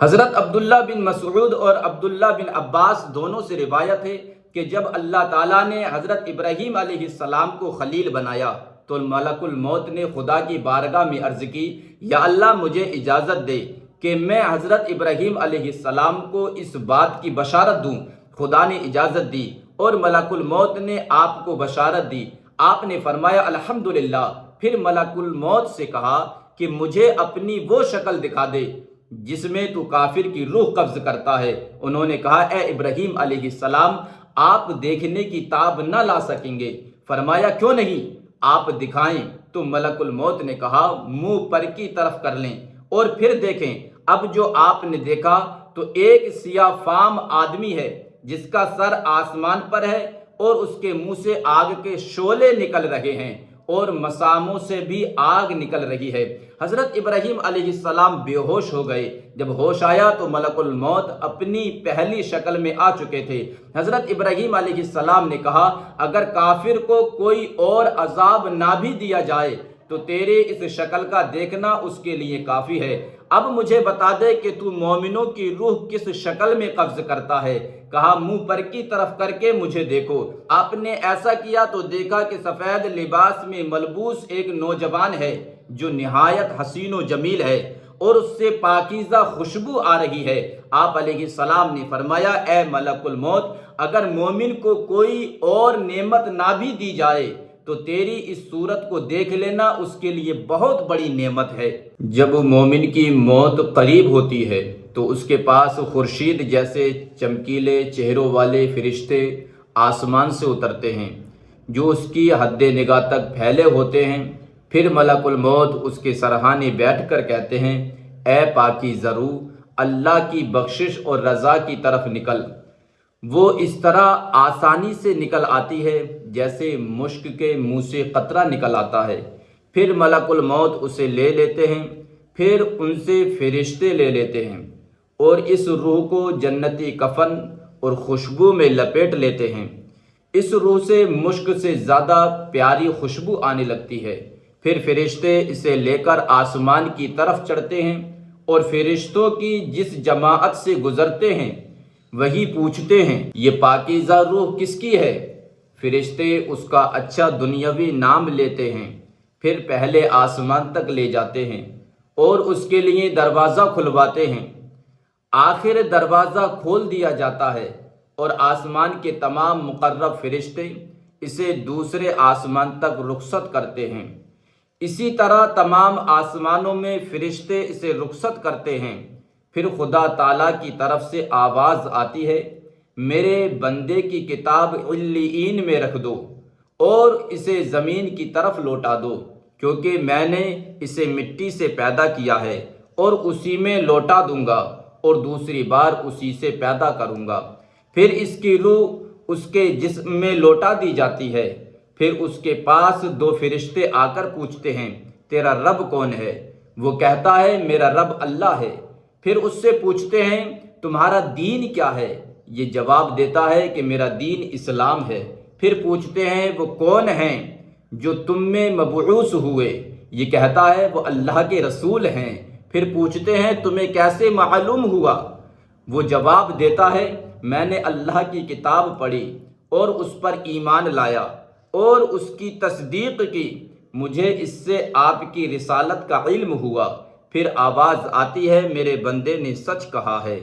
حضرت عبداللہ بن مسعود اور عبداللہ بن عباس دونوں سے روایت ہے کہ جب اللہ تعالیٰ نے حضرت ابراہیم علیہ السلام کو خلیل بنایا تو ملک الموت نے خدا کی بارگاہ میں عرض کی، یا اللہ مجھے اجازت دے کہ میں حضرت ابراہیم علیہ السلام کو اس بات کی بشارت دوں۔ خدا نے اجازت دی اور ملک الموت نے آپ کو بشارت دی۔ آپ نے فرمایا الحمدللہ۔ پھر ملک الموت سے کہا کہ مجھے اپنی وہ شکل دکھا دے جس میں تو کافر کی روح قبض کرتا ہے۔ انہوں نے کہا اے ابراہیم علیہ السلام، آپ دیکھنے کی تاب نہ لا سکیں گے۔ فرمایا کیوں نہیں، آپ دکھائیں۔ تو ملک الموت نے کہا منہ پر کی طرف کر لیں اور پھر دیکھیں۔ اب جو آپ نے دیکھا تو ایک سیاہ فام آدمی ہے جس کا سر آسمان پر ہے اور اس کے منہ سے آگ کے شعلے نکل رہے ہیں اور مساموں سے بھی آگ نکل رہی ہے۔ حضرت ابراہیم علیہ السلام بے ہوش ہو گئے۔ جب ہوش آیا تو ملک الموت اپنی پہلی شکل میں آ چکے تھے۔ حضرت ابراہیم علیہ السلام نے کہا اگر کافر کو کوئی اور عذاب نہ بھی دیا جائے تو تیرے اس شکل کا دیکھنا اس کے لیے کافی ہے۔ اب مجھے بتا دے کہ تو مومنوں کی روح کس شکل میں قبض کرتا ہے۔ کہا منہ پر کی طرف کر کے مجھے دیکھو۔ آپ نے ایسا کیا تو دیکھا کہ سفید لباس میں ملبوس ایک نوجوان ہے جو نہایت حسین و جمیل ہے اور اس سے پاکیزہ خوشبو آ رہی ہے۔ آپ علیہ السلام نے فرمایا اے ملک الموت، اگر مومن کو کوئی اور نعمت نہ بھی دی جائے تو تیری اس صورت کو دیکھ لینا اس کے لیے بہت بڑی نعمت ہے۔ جب مومن کی موت قریب ہوتی ہے تو اس کے پاس خورشید جیسے چمکیلے چہروں والے فرشتے آسمان سے اترتے ہیں جو اس کی حد نگاہ تک پھیلے ہوتے ہیں۔ پھر ملک الموت اس کے سرہانے بیٹھ کر کہتے ہیں اے پاکیزہ روح، اللہ کی بخشش اور رضا کی طرف نکل۔ وہ اس طرح آسانی سے نکل آتی ہے جیسے مشک کے منہ سے قطرہ نکل آتا ہے۔ پھر ملک الموت اسے لے لیتے ہیں، پھر ان سے فرشتے لے لیتے ہیں اور اس روح کو جنتی کفن اور خوشبو میں لپیٹ لیتے ہیں۔ اس روح سے مشک سے زیادہ پیاری خوشبو آنے لگتی ہے۔ پھر فرشتے اسے لے کر آسمان کی طرف چڑھتے ہیں اور فرشتوں کی جس جماعت سے گزرتے ہیں وہی پوچھتے ہیں یہ پاکیزہ روح کس کی ہے؟ فرشتے اس کا اچھا دنیاوی نام لیتے ہیں، پھر پہلے آسمان تک لے جاتے ہیں اور اس کے لیے دروازہ کھلواتے ہیں۔ آخر دروازہ کھول دیا جاتا ہے اور آسمان کے تمام مقرب فرشتے اسے دوسرے آسمان تک رخصت کرتے ہیں۔ اسی طرح تمام آسمانوں میں فرشتے اسے رخصت کرتے ہیں۔ پھر خدا تعالیٰ کی طرف سے آواز آتی ہے میرے بندے کی کتاب علیین میں رکھ دو اور اسے زمین کی طرف لوٹا دو، کیونکہ میں نے اسے مٹی سے پیدا کیا ہے اور اسی میں لوٹا دوں گا اور دوسری بار اسی سے پیدا کروں گا۔ پھر اس کی روح اس کے جسم میں لوٹا دی جاتی ہے۔ پھر اس کے پاس دو فرشتے آ کر پوچھتے ہیں تیرا رب کون ہے؟ وہ کہتا ہے میرا رب اللہ ہے۔ پھر اس سے پوچھتے ہیں تمہارا دین کیا ہے؟ یہ جواب دیتا ہے کہ میرا دین اسلام ہے۔ پھر پوچھتے ہیں وہ کون ہیں جو تم میں مبعوث ہوئے؟ یہ کہتا ہے وہ اللہ کے رسول ہیں۔ پھر پوچھتے ہیں تمہیں کیسے معلوم ہوا؟ وہ جواب دیتا ہے میں نے اللہ کی کتاب پڑھی اور اس پر ایمان لایا اور اس کی تصدیق کی، مجھے اس سے آپ کی رسالت کا علم ہوا۔ پھر آواز آتی ہے میرے بندے نے سچ کہا ہے،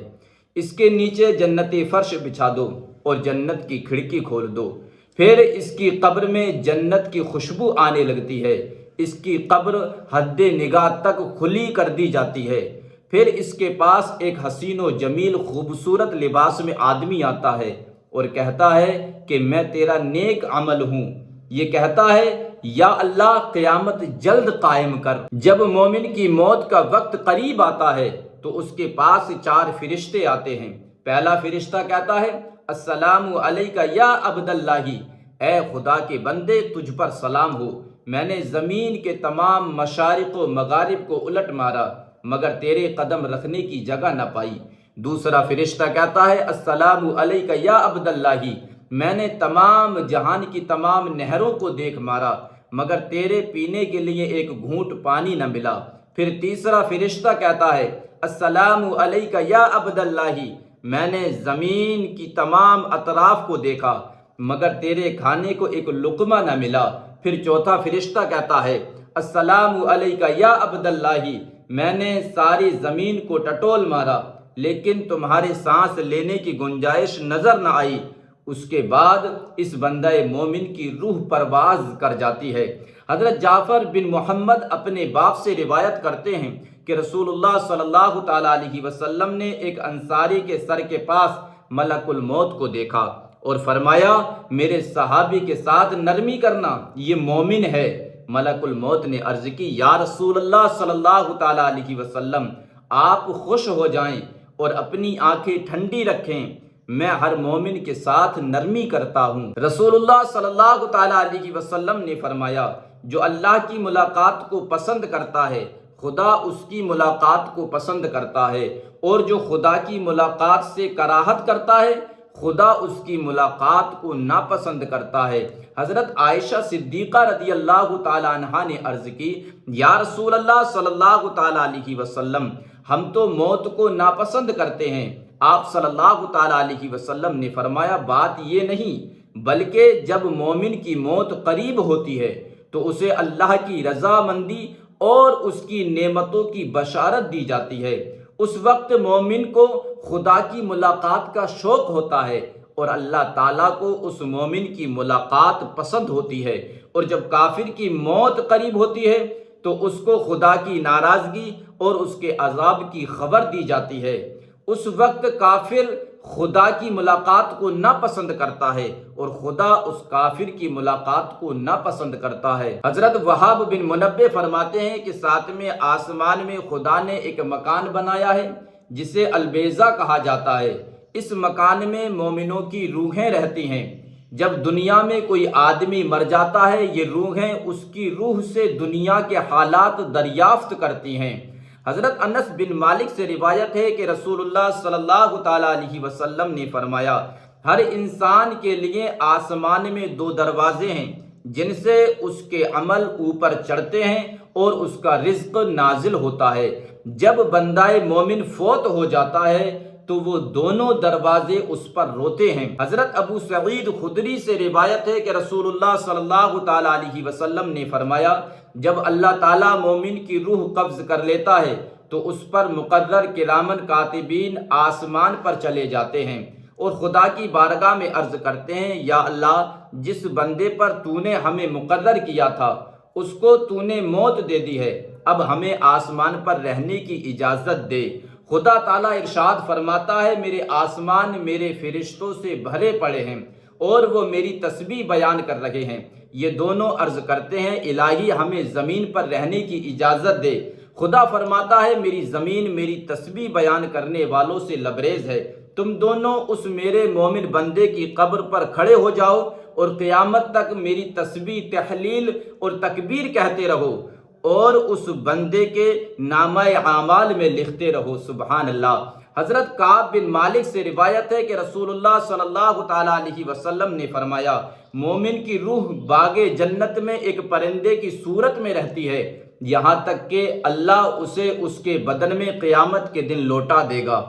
اس کے نیچے جنتی فرش بچھا دو اور جنت کی کھڑکی کھول دو۔ پھر اس کی قبر میں جنت کی خوشبو آنے لگتی ہے، اس کی قبر حد نگاہ تک کھلی کر دی جاتی ہے۔ پھر اس کے پاس ایک حسین و جمیل خوبصورت لباس میں آدمی آتا ہے اور کہتا ہے کہ میں تیرا نیک عمل ہوں۔ یہ کہتا ہے یا اللہ قیامت جلد قائم کر۔ جب مومن کی موت کا وقت قریب آتا ہے تو اس کے پاس 4 فرشتے آتے ہیں۔ پہلا فرشتہ کہتا ہے السلام علیکہ یا عبد اللہ، اے خدا کے بندے تجھ پر سلام ہو، میں نے زمین کے تمام مشارق و مغارب کو الٹ مارا مگر تیرے قدم رکھنے کی جگہ نہ پائی۔ دوسرا فرشتہ کہتا ہے السلام علیکہ یا عبد اللہ، میں نے تمام جہان کی تمام نہروں کو دیکھ مارا مگر تیرے پینے کے لیے ایک گھونٹ پانی نہ ملا۔ پھر تیسرا فرشتہ کہتا ہے السلام علیکہ یا عبد اللہ، میں نے زمین کی تمام اطراف کو دیکھا مگر تیرے کھانے کو ایک لقمہ نہ ملا۔ پھر چوتھا فرشتہ کہتا ہے السلام علیکہ یا عبد اللہ، میں نے ساری زمین کو ٹٹول مارا لیکن تمہارے سانس لینے کی گنجائش نظر نہ آئی۔ اس کے بعد اس بندہ مومن کی روح پرواز کر جاتی ہے۔ حضرت جعفر بن محمد اپنے باپ سے روایت کرتے ہیں کہ رسول اللہ صلی اللہ تعالیٰ علیہ وسلم نے ایک انصاری کے سر کے پاس ملک الموت کو دیکھا اور فرمایا میرے صحابی کے ساتھ نرمی کرنا، یہ مومن ہے۔ ملک الموت نے عرض کی یا رسول اللہ صلی اللہ تعالیٰ علیہ وسلم، آپ خوش ہو جائیں اور اپنی آنکھیں ٹھنڈی رکھیں، میں ہر مومن کے ساتھ نرمی کرتا ہوں۔ رسول اللہ صلی اللہ تعالیٰ علیہ وسلم نے فرمایا جو اللہ کی ملاقات کو پسند کرتا ہے خدا اس کی ملاقات کو پسند کرتا ہے، اور جو خدا کی ملاقات سے کراہت کرتا ہے خدا اس کی ملاقات کو ناپسند کرتا ہے۔ حضرت عائشہ صدیقہ رضی اللہ تعالیٰ عنہا نے عرض کی یا رسول اللہ صلی اللہ تعالیٰ علیہ وسلم، ہم تو موت کو ناپسند کرتے ہیں۔ آپ صلی اللہ تعالیٰ علیہ وسلم نے فرمایا بات یہ نہیں، بلکہ جب مومن کی موت قریب ہوتی ہے تو اسے اللہ کی رضامندی اور اس کی نعمتوں کی بشارت دی جاتی ہے۔ اس وقت مومن کو خدا کی ملاقات کا شوق ہوتا ہے اور اللہ تعالیٰ کو اس مومن کی ملاقات پسند ہوتی ہے، اور جب کافر کی موت قریب ہوتی ہے تو اس کو خدا کی ناراضگی اور اس کے عذاب کی خبر دی جاتی ہے۔ اس وقت کافر خدا کی ملاقات کو ناپسند کرتا ہے اور خدا اس کافر کی ملاقات کو ناپسند کرتا ہے۔ حضرت وہاب بن منبہ فرماتے ہیں کہ ساتویں آسمان میں خدا نے ایک مکان بنایا ہے جسے البیضہ کہا جاتا ہے۔ اس مکان میں مومنوں کی روحیں رہتی ہیں۔ جب دنیا میں کوئی آدمی مر جاتا ہے یہ روحیں اس کی روح سے دنیا کے حالات دریافت کرتی ہیں۔ حضرت انس بن مالک سے روایت ہے کہ رسول اللہ صلی اللہ تعالیٰ علیہ وسلم نے فرمایا ہر انسان کے لیے آسمان میں دو دروازے ہیں جن سے اس کے عمل اوپر چڑھتے ہیں اور اس کا رزق نازل ہوتا ہے۔ جب بندہ مومن فوت ہو جاتا ہے تو وہ دونوں دروازے اس پر روتے ہیں۔ حضرت ابو سعید خدری سے روایت ہے کہ رسول اللہ صلی اللہ تعالیٰ علیہ وسلم نے فرمایا جب اللہ تعالیٰ مومن کی روح قبض کر لیتا ہے تو اس پر مقرر کرامن کاتبین آسمان پر چلے جاتے ہیں اور خدا کی بارگاہ میں عرض کرتے ہیں یا اللہ جس بندے پر تو نے ہمیں مقرر کیا تھا اس کو تو نے موت دے دی ہے، اب ہمیں آسمان پر رہنے کی اجازت دے۔ خدا تعالیٰ ارشاد فرماتا ہے میرے آسمان میرے فرشتوں سے بھرے پڑے ہیں اور وہ میری تسبیح بیان کر رہے ہیں۔ یہ دونوں عرض کرتے ہیں الہی ہمیں زمین پر رہنے کی اجازت دے۔ خدا فرماتا ہے میری زمین میری تسبیح بیان کرنے والوں سے لبریز ہے، تم دونوں اس میرے مومن بندے کی قبر پر کھڑے ہو جاؤ اور قیامت تک میری تسبیح تحلیل اور تکبیر کہتے رہو اور اس بندے کے نامہ اعمال میں لکھتے رہو۔ سبحان اللہ۔ حضرت کعب بن مالک سے روایت ہے کہ رسول اللہ صلی اللہ تعالیٰ علیہ وسلم نے فرمایا مومن کی روح باغ جنت میں ایک پرندے کی صورت میں رہتی ہے یہاں تک کہ اللہ اسے اس کے بدن میں قیامت کے دن لوٹا دے گا۔